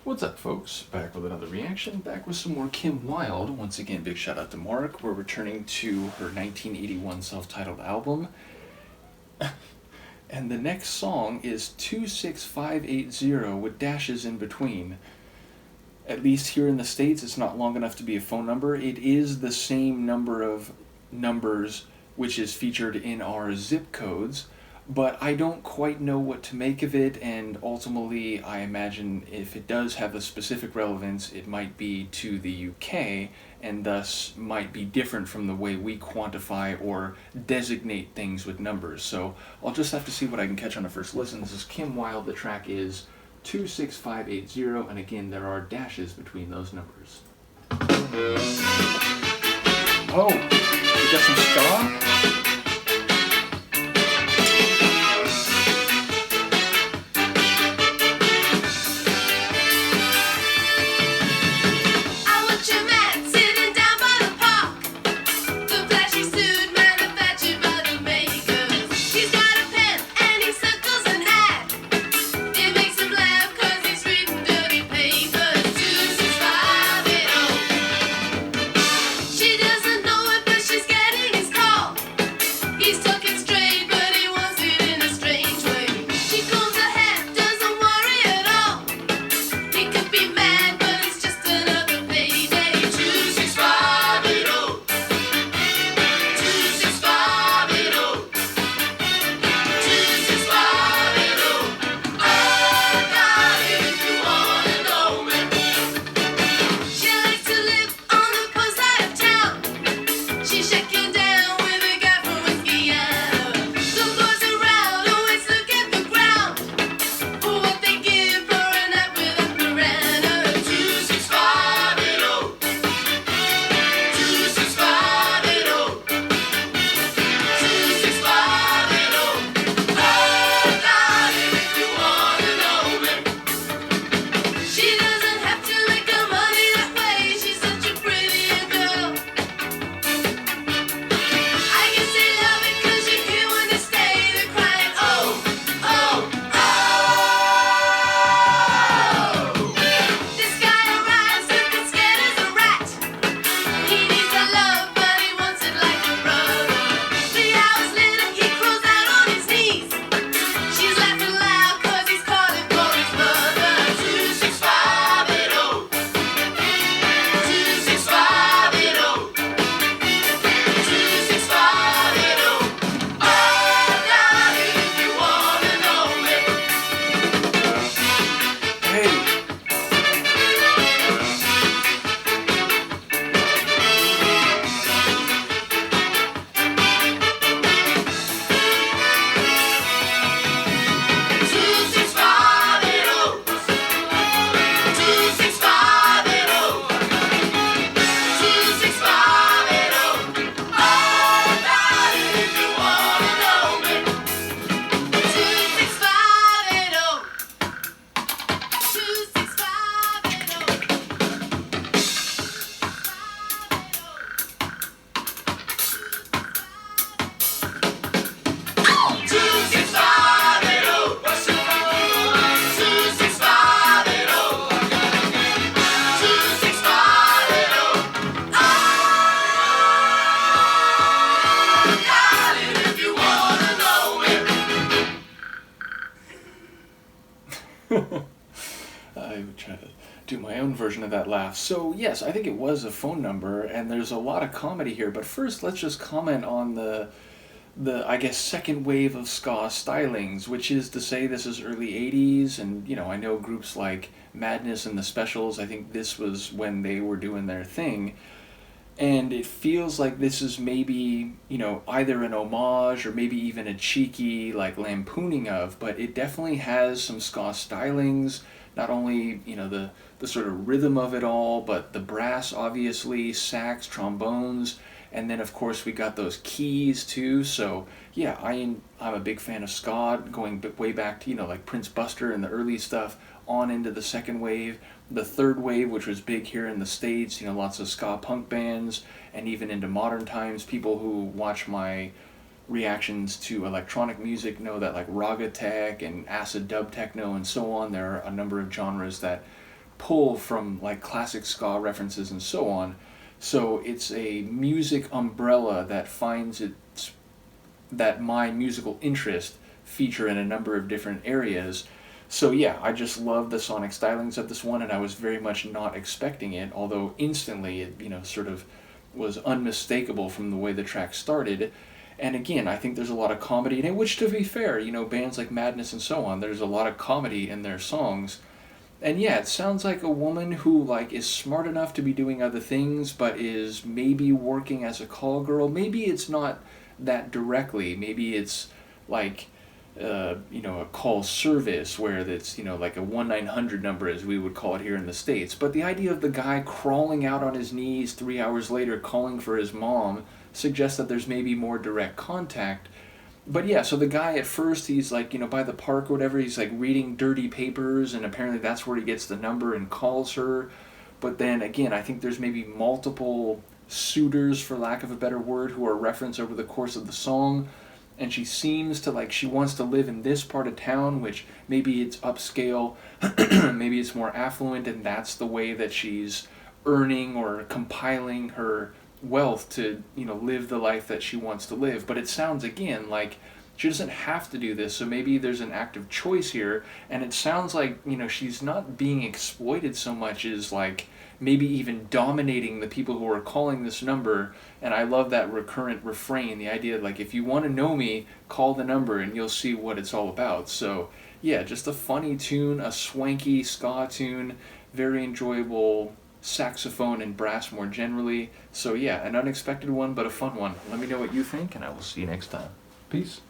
What's up, folks? Back with another reaction, back with some more Kim Wilde. Once again, big shout out to Mark. We're returning to her 1981 self-titled album. And the next song is 26580 with dashes in between. At least here in the States, it's not long enough to be a phone number. It is the same number of numbers which is featured in our zip codes, but I don't quite know what to make of it, and ultimately I imagine if it does have a specific relevance, it might be to the UK, and thus might be different from the way we quantify or designate things with numbers. So I'll just have to see what I can catch on a first listen. This is Kim Wilde, the track is 26580, and again there are dashes between those numbers. Oh, we got some ska? I would try to do my own version of that laugh. So yes, I think it was a phone number, and there's a lot of comedy here. But first, let's just comment on the I guess second wave of ska stylings, which is to say this is early 80s, and you know, I know groups like Madness and the Specials, I think this was when they were doing their thing. And it feels like this is maybe, you know, either an homage or maybe even a cheeky, like, lampooning of, but it definitely has some ska stylings, not only, you know, the sort of rhythm of it all, but the brass, obviously, sax, trombones, and then, of course, we got those keys, too, so, yeah, I'm a big fan of ska, going way back to, you know, like Prince Buster and the early stuff, on into the second wave. The third wave, which was big here in the States, you know, lots of ska punk bands, and even into modern times, people who watch my reactions to electronic music know that like raga tech and acid dub techno and so on, there are a number of genres that pull from like classic ska references and so on. So it's a music umbrella that finds its that my musical interest feature in a number of different areas. So yeah, I just love the sonic stylings of this one, and I was very much not expecting it. Although instantly it sort of was unmistakable from the way the track started. And again, I think there's a lot of comedy in it, which to be fair, bands like Madness and so on, there's a lot of comedy in their songs. And yeah, it sounds like a woman who like is smart enough to be doing other things, but is maybe working as a call girl. Maybe it's not that directly. Maybe it's like a call service where it's like a 1-900 number as we would call it here in the States. But the idea of the guy crawling out on his knees 3 hours later calling for his mom suggests that there's maybe more direct contact. But yeah, so the guy at first, he's like, by the park or whatever, he's like reading dirty papers, and apparently that's where he gets the number and calls her. But then again, I think there's maybe multiple suitors, for lack of a better word, who are referenced over the course of the song. And she seems to like, she wants to live in this part of town, which maybe it's upscale, maybe it's more affluent, and that's the way that she's earning or compiling her wealth to live the life that she wants to live. But it sounds again like she doesn't have to do this, so maybe there's an active choice here. And it sounds like she's not being exploited so much as like maybe even dominating the people who are calling this number. And I love that recurrent refrain, the idea like, if you want to know me, call the number and you'll see what it's all about. So yeah, just a funny tune, a swanky ska tune, very enjoyable saxophone and brass more generally. So yeah, an unexpected one, but a fun one. Let me know what you think, and I will see you next time. Peace.